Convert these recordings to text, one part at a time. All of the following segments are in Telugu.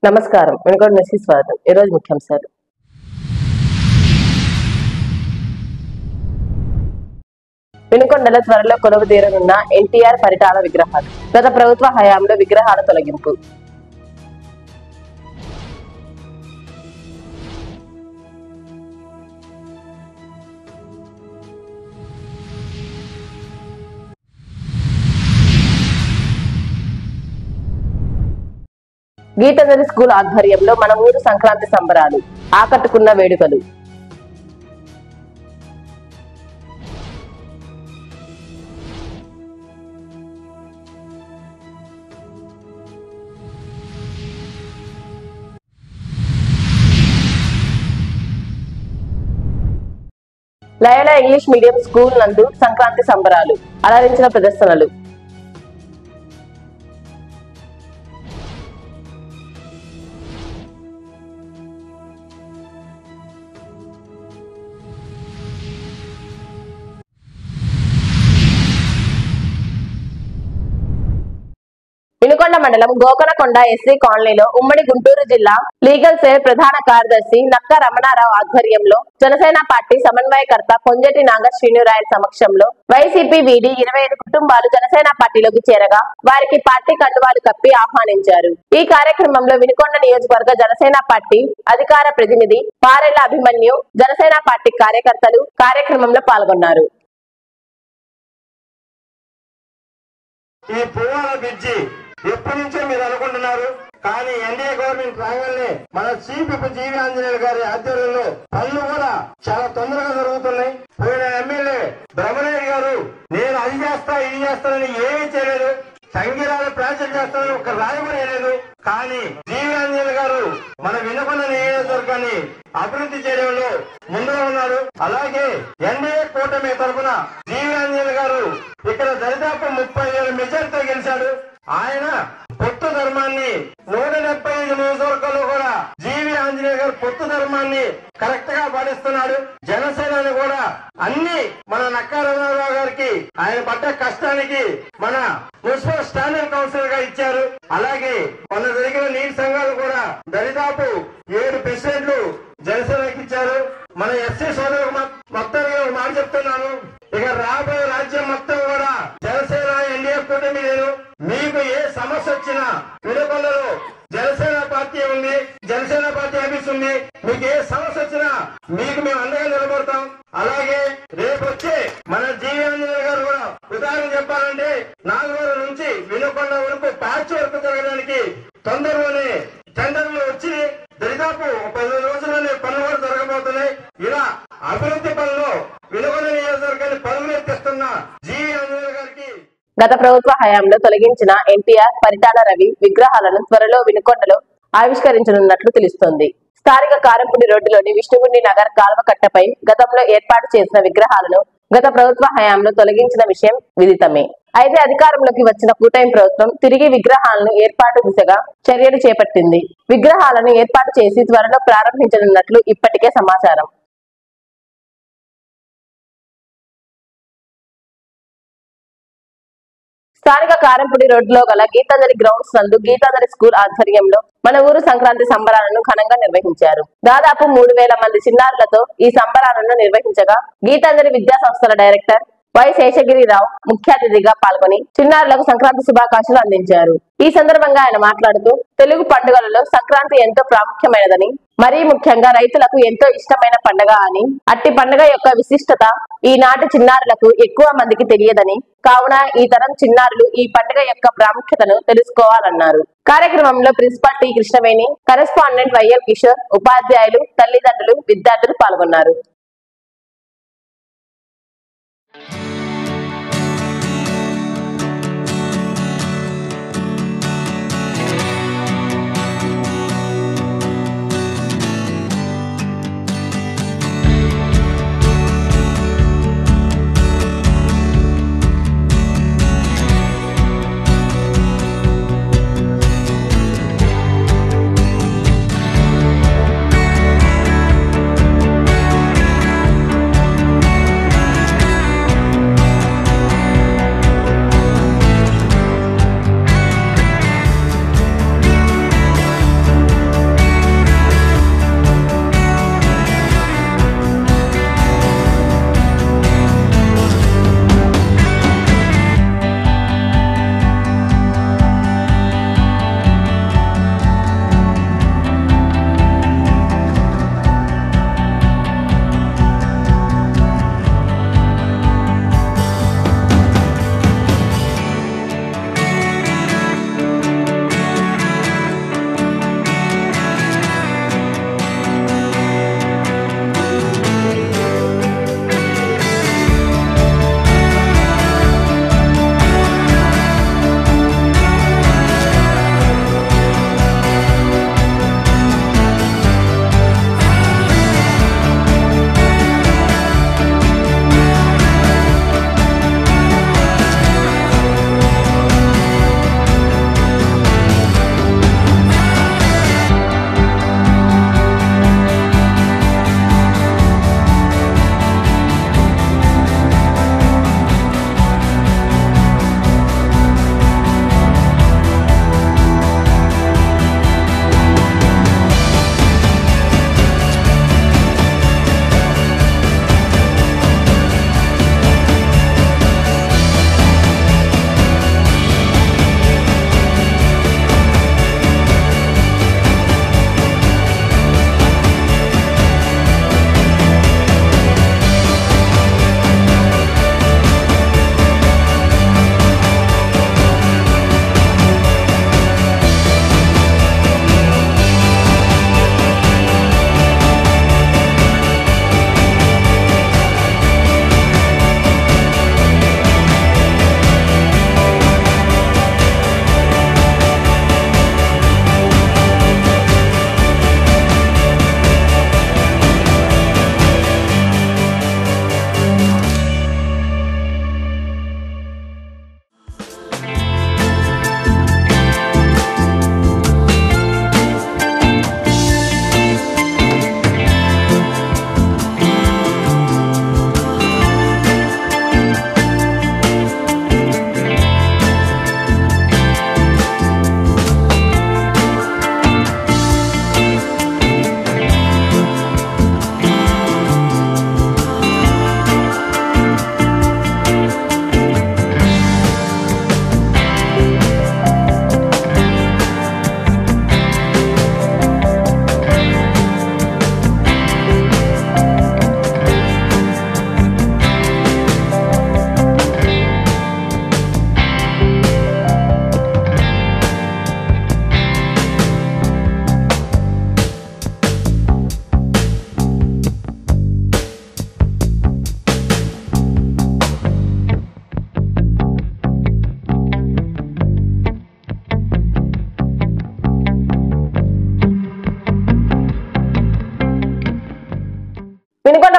నమస్కారం. వెనుకొండ న్యూస్‌కి స్వాగతం. ఈ రోజు ముఖ్యాంశాలు. వినుకొండలో త్వరలో కొలువు తీరనున్న ఎన్టీఆర్ పరిటాల విగ్రహాలు. గత ప్రభుత్వ హయాంలో విగ్రహాల తొలగింపు. గీతాంజలి స్కూల్ ఆధ్వర్యంలో మన ఊరు సంక్రాంతి సంబరాలు, ఆకట్టుకున్న వేడుకలు. లయోలా ఇంగ్లీష్ మీడియం స్కూల్ నందు సంక్రాంతి సంబరాలు, అలరించిన ప్రదర్శనలు. వినుకొండ మండలం గోకనకొండ ఎస్సీ కాలనీలో ఉమ్మడి గుంటూరు జిల్లా లీగల్ సెల్ ప్రధాన కార్యదర్శి నక్క రమణారావు ఆధ్వర్యంలో జనసేన పార్టీ సమన్వయకర్త కొంజటి నాగ శ్రీనురాయల సమక్షంలో వైసీపీ వీడి 25 కుటుంబాలు జనసేన పార్టీలోకి చేరగా వారికి పార్టీ కండువాలు కప్పి ఆహ్వానించారు. ఈ కార్యక్రమంలో వినుకొండ నియోజకవర్గ జనసేన పార్టీ అధికార ప్రతినిధి పారెల్ల అభిమన్యు, జనసేన పార్టీ కార్యకర్తలు కార్యక్రమంలో పాల్గొన్నారు. ఎప్పటి నుంచో మీరు అనుకుంటున్నారు, కానీ ఎన్డీఏ గవర్నమెంట్ రాగానే మన చీఫ్ జీవి ఆంజనేయులు గారి ఆధ్వర్యంలో పనులు కూడా చాలా తొందరగా జరుగుతున్నాయి. పోయిన ఎమ్మెల్యే బ్రహ్మనాయుడు గారు నేను అది చేస్తా ఇది చేస్తానని ఏమీ చేయలేదు, సంగీరాల ప్రాజెక్ట్ చేస్తానని ఒక రాయి కూడా వేయలేదు. కానీ జీవి ఆంజనేయులు గారు మన వినుకొండ నియోజకవర్గాన్ని అభివృద్ధి చేయడంలో ముందుగా ఉన్నారు. అలాగే ఎన్డీఏ కూటమి తరఫున జీవి ఆంజనేయులు గారు ఇక్కడ దరిదాపు 30,000 మెజార్టీతో గెలిచాడు. ఆయన పొత్తు ధర్మాన్ని 175 నియోజకవర్గాల్లో కూడా జీవి ఆంజనేయ గారు పొత్తు ధర్మాన్ని కరెక్ట్ గా పాటిస్తున్నాడు. జనసేనని కూడా అన్ని మన నక్క రమణారావు గారికి ఆయన పడ్డ కష్టానికి మన మున్సిపల్ స్టాండింగ్ కౌన్సిలర్ గా ఇచ్చారు. అలాగే మన జరిగిన నీటి సంఘాలు కూడా దరిదాపు 7 ప్రెసిడెంట్లు జనసేనకి ఇచ్చారు. మన ఎస్సీ సోదరులకు మొత్తం మాట చెప్తున్నాను, ఇక రాబోయే రాజ్యం మొత్తం కూడా జనసేన ఎన్డీఏ కూటమి లేదు. మీకు ఏ సమస్య వచ్చినా వినుకొండలో జనసేన పార్టీ ఉంది, జనసేన పార్టీ ఆఫీస్ ఉంది. మీకు ఏ సమస్య వచ్చినా మీకు మేము అండగా నిలబడతాం. అలాగే రేపు వచ్చే మన జీవి ఆంజనేయ గారు కూడా ఉదాహరణ చెప్పాలంటే నాగవరం నుంచి వినుకొండ వరకు ప్యాచ్ వరకు జరగడానికి తొందరలోనే టెండర్లు వచ్చి దరిదాపు 10 రోజుల్లోనే పనులు కూడా జరగబోతున్నాయి. ఇలా అభివృద్ధి పనులు వినుకొండ నియోజకవర్గాన్ని పరుగులెత్తిస్తున్న జీవి ఆంజనేయ గారికి గత ప్రభుత్వ హయాంలో తొలగించిన ఎన్టీఆర్ పరిటాల రవి విగ్రహాలను త్వరలో వినుకొండలో ఆవిష్కరించనున్నట్లు తెలుస్తోంది. స్థానిక కారంపూడి రోడ్డులోని విష్ణుగుండి నగర్ కాల్వ కట్టపై గతంలో ఏర్పాటు చేసిన విగ్రహాలను గత ప్రభుత్వ హయాంలో తొలగించిన విషయం విదితమే. అయితే అధికారంలోకి వచ్చిన కూటమి ప్రభుత్వం తిరిగి విగ్రహాలను ఏర్పాటు దిశగా చర్యలు చేపట్టింది. విగ్రహాలను ఏర్పాటు చేసి త్వరలో ప్రారంభించనున్నట్లు ఇప్పటికే సమాచారం. స్థానిక కారంపూడి రోడ్డులో గల గీతాంజలి గ్రౌండ్స్ నందు గీతాంజలి స్కూల్ ఆధ్వర్యంలో మన ఊరు సంక్రాంతి సంబరాలను ఘనంగా నిర్వహించారు. దాదాపు 3,000 మంది చిన్నారులతో ఈ సంబరాలను నిర్వహించగా గీతాంజలి విద్యా సంస్థల డైరెక్టర్ వై శేషగిరిరావు ముఖ్య అతిథిగా పాల్గొని చిన్నారులకు సంక్రాంతి శుభాకాంక్షలు అందించారు. ఈ సందర్భంగా ఆయన మాట్లాడుతూ తెలుగు పండుగలలో సంక్రాంతి ఎంతో ప్రాముఖ్యమైనదని, మరీ ముఖ్యంగా రైతులకు ఎంతో ఇష్టమైన పండుగ అని, అట్టి పండుగ యొక్క విశిష్టత ఈనాటి చిన్నారులకు ఎక్కువ మందికి తెలియదని, కావున ఈ తరం చిన్నారులు ఈ పండుగ యొక్క ప్రాముఖ్యతను తెలుసుకోవాలన్నారు. కార్యక్రమంలో principal T Krishnaveni, correspondent YL Kishore, ఉపాధ్యాయులు, తల్లిదండ్రులు, విద్యార్థులు పాల్గొన్నారు.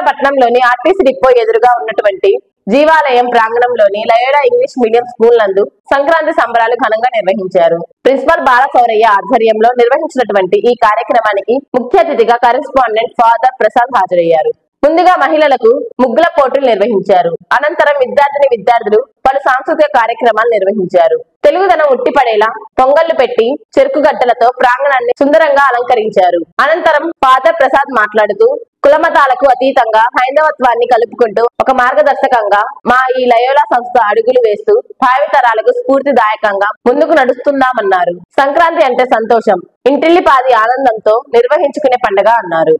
పట్టణంలోని ఆర్టీసీ డిపో ఎదురుగా ఉన్నటువంటి జీవాలయం ప్రాంగణంలోని లయోలా ఇంగ్లీష్ మీడియం స్కూల్ నందు సంక్రాంతి సంబరాలు ఘనంగా నిర్వహించారు. ప్రిన్సిపల్ బాలశౌరయ్య ఆధ్వర్యంలో నిర్వహించినటువంటి ఈ కార్యక్రమానికి ముఖ్య అతిథిగా కరెస్పాండెంట్ ఫాదర్ ప్రసాద్ హాజరయ్యారు. ముందుగా మహిళలకు ముగ్గుల పోటీలు నిర్వహించారు. అనంతరం విద్యార్థులు పలు సాంస్కృతిక కార్యక్రమాలు నిర్వహించారు. తెలుగుదనం ఉట్టిపడేలా పొంగళ్లు పెట్టి చెరుకు గడ్డలతో ప్రాంగణాన్ని సుందరంగా అలంకరించారు. అనంతరం ఫాదర్ ప్రసాద్ మాట్లాడుతూ కులమతాలకు అతీతంగా హైందవత్వాన్ని కలుపుకుంటూ ఒక మార్గదర్శకంగా మా ఈ లయోలా సంస్థ అడుగులు వేస్తూ భావితరాలకు స్ఫూర్తిదాయకంగా ముందుకు నడుస్తుందామన్నారు. సంక్రాంతి అంటే సంతోషం, ఇంటిల్లిపాది ఆనందంతో నిర్వహించుకునే పండుగ అన్నారు.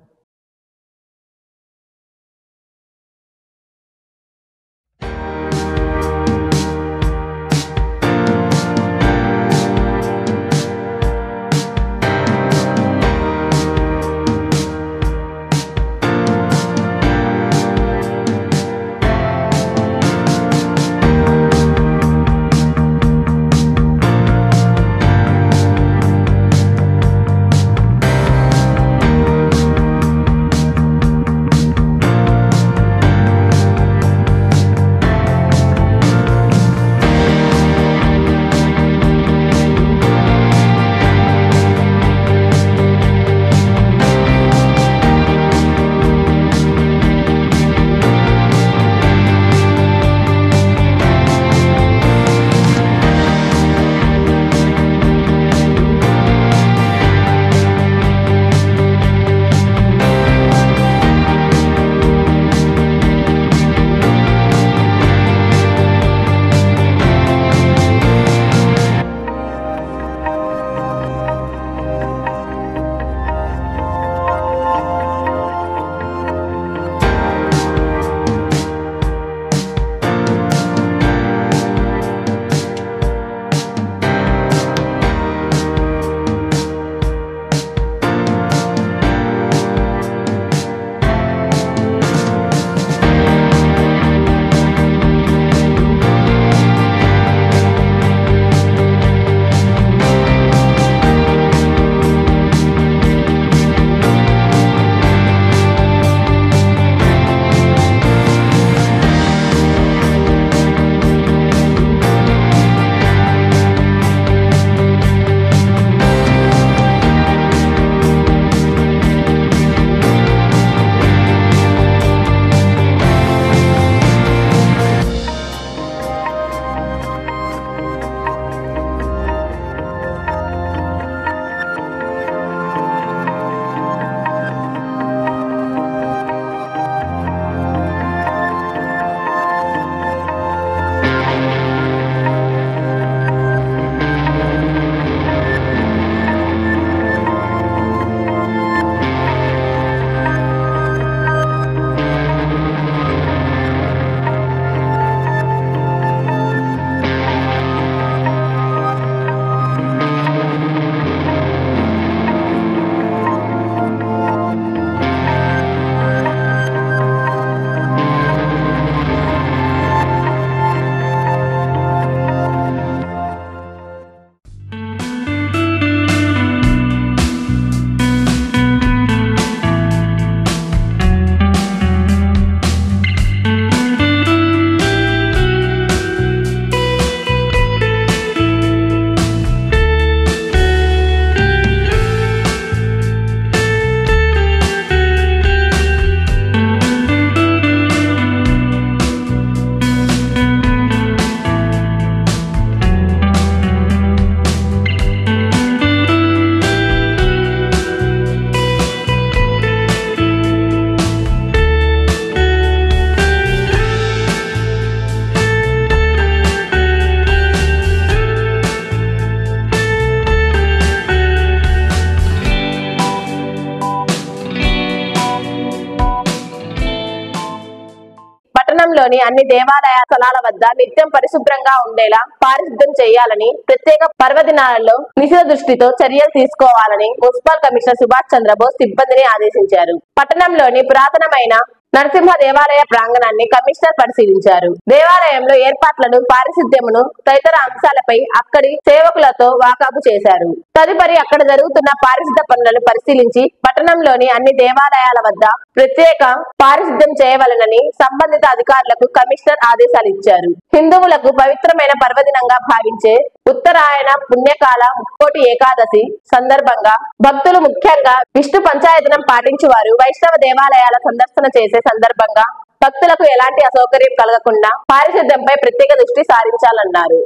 పట్టణంలోని అన్ని దేవాలయ స్థలాల వద్ద నిత్యం పరిశుభ్రంగా ఉండేలా పారిశుద్ధ్యం చేయాలని, ప్రత్యేక పర్వదినాలలో నిషిద్ధ దృష్టితో చర్యలు తీసుకోవాలని మున్సిపల్ కమిషనర్ సుభాష్ చంద్రబోస్ సిబ్బందిని ఆదేశించారు. పట్టణంలోని పురాతనమైన నరసింహ దేవాలయ ప్రాంగణాన్ని కమిషనర్ పరిశీలించారు. దేవాలయంలో ఏర్పాట్లను, పారిశుద్ధ్యమును తదితర అంశాలపై అక్కడి సేవకులతో వాకబు చేశారు. తదుపరి అక్కడ జరుగుతున్న పారిశుద్ధ్య పనులను పరిశీలించి పట్టణంలోని అన్ని దేవాలయాల వద్ద ప్రత్యేక పారిశుద్ధ్యం చేయవలెనని సంబంధిత అధికారులకు కమిషనర్ ఆదేశాలు ఇచ్చారు. హిందువులకు పవిత్రమైన పర్వదినంగా భావించే ఉత్తరాయణ పుణ్యకాల ముక్కోటి ఏకాదశి సందర్భంగా భక్తులు, ముఖ్యంగా విష్ణు పంచాయతనం పాటించువారు వైష్ణవ దేవాలయాల సందర్శన చేసే సందర్భంగా భక్తులకు ఎలాంటి అసౌకర్యం కలగకుండా పారిశుద్ధ్యంపై ప్రత్యేక దృష్టి సారించాలన్నారు.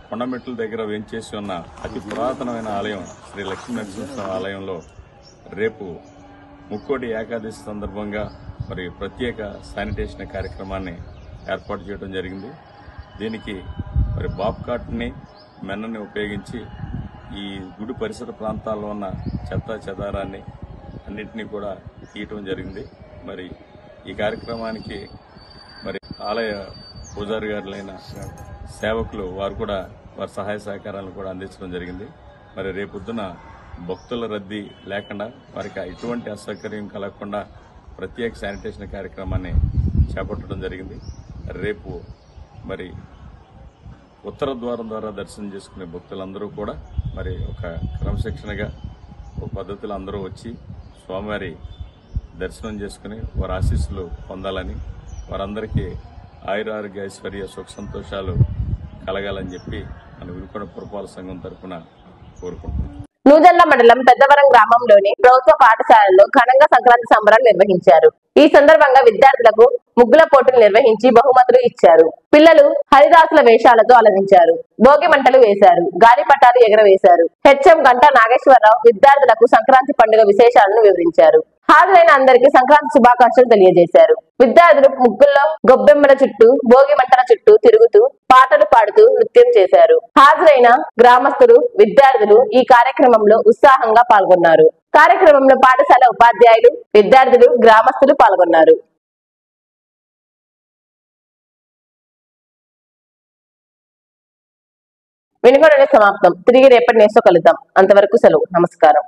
కొండమెట్ల దగ్గర వేంచేసి ఉన్న అతి పురాతనమైన ఆలయం శ్రీ లక్ష్మీ నరసింహస్వామి ఆలయంలో రేపు ముక్కోటి ఏకాదశి సందర్భంగా మరి ప్రత్యేక శానిటేషన్ కార్యక్రమాన్ని ఏర్పాటు చేయడం జరిగింది. దీనికి మరి బాబ్కాట్ని మెన్నని ఉపయోగించి ఈ గుడి పరిసర ప్రాంతాల్లో ఉన్న చెత్త చెదారాన్ని అన్నింటినీ కూడా తీయటం జరిగింది. మరి ఈ కార్యక్రమానికి మరి ఆలయ పూజారి గారులైన సేవకులు వారు కూడా వారి సహాయ సహకారాలను కూడా అందించడం జరిగింది. మరి రేపొద్దున భక్తుల రద్దీ లేకుండా వారికి ఎటువంటి అసౌకర్యం కలగకుండా ప్రత్యేక శానిటేషన్ కార్యక్రమాన్ని చేపట్టడం జరిగింది. రేపు మరి ఉత్తర ద్వారం ద్వారా దర్శనం చేసుకునే భక్తులందరూ కూడా మరి ఒక క్రమశిక్షణగా ఒక పద్ధతిలో అందరూ వచ్చి స్వామివారి దర్శనం చేసుకుని వారి ఆశీస్సులు పొందాలని, వారందరికీ ఆయురారోగ్య ఐశ్వర్య సుఖ సంతోషాలు కలగాలని చెప్పి మన వినుకొండ పురపాలక సంఘం తరఫున కోరుకుంటున్నాం. నూజల్ల మండలం పెద్దవరం గ్రామంలోని ప్రభుత్వ పాఠశాలలో ఘనంగా సంక్రాంతి సంబరాలు నిర్వహించారు. ఈ సందర్భంగా విద్యార్థులకు ముగ్గుల పోటీలు నిర్వహించి బహుమతులు ఇచ్చారు. పిల్లలు హరిదాసుల వేషాలతో అలరించారు. భోగి మంటలు వేశారు. గాలిపటాలు ఎగరవేశారు. హెచ్ఎం గంటా నాగేశ్వరరావు విద్యార్థులకు సంక్రాంతి పండుగ విశేషాలను వివరించారు. హాజరైన అందరికీ సంక్రాంతి శుభాకాంక్షలు తెలియజేశారు. విద్యార్థులు ముగ్గుల్లో గొబ్బెమ్మల చుట్టూ, భోగి మంటల చుట్టూ తిరుగుతూ పాటలు పాడుతూ నృత్యం చేశారు. హాజరైన గ్రామస్తులు, విద్యార్థులు ఈ కార్యక్రమంలో ఉత్సాహంగా పాల్గొన్నారు. కార్యక్రమంలో పాఠశాల ఉపాధ్యాయులు, విద్యార్థులు, గ్రామస్తులు పాల్గొన్నారు. వినుకొండ సమాప్తం. తిరిగి రేపటి నేస్తో కలుద్దాం. అంతవరకు సెలవు. నమస్కారం.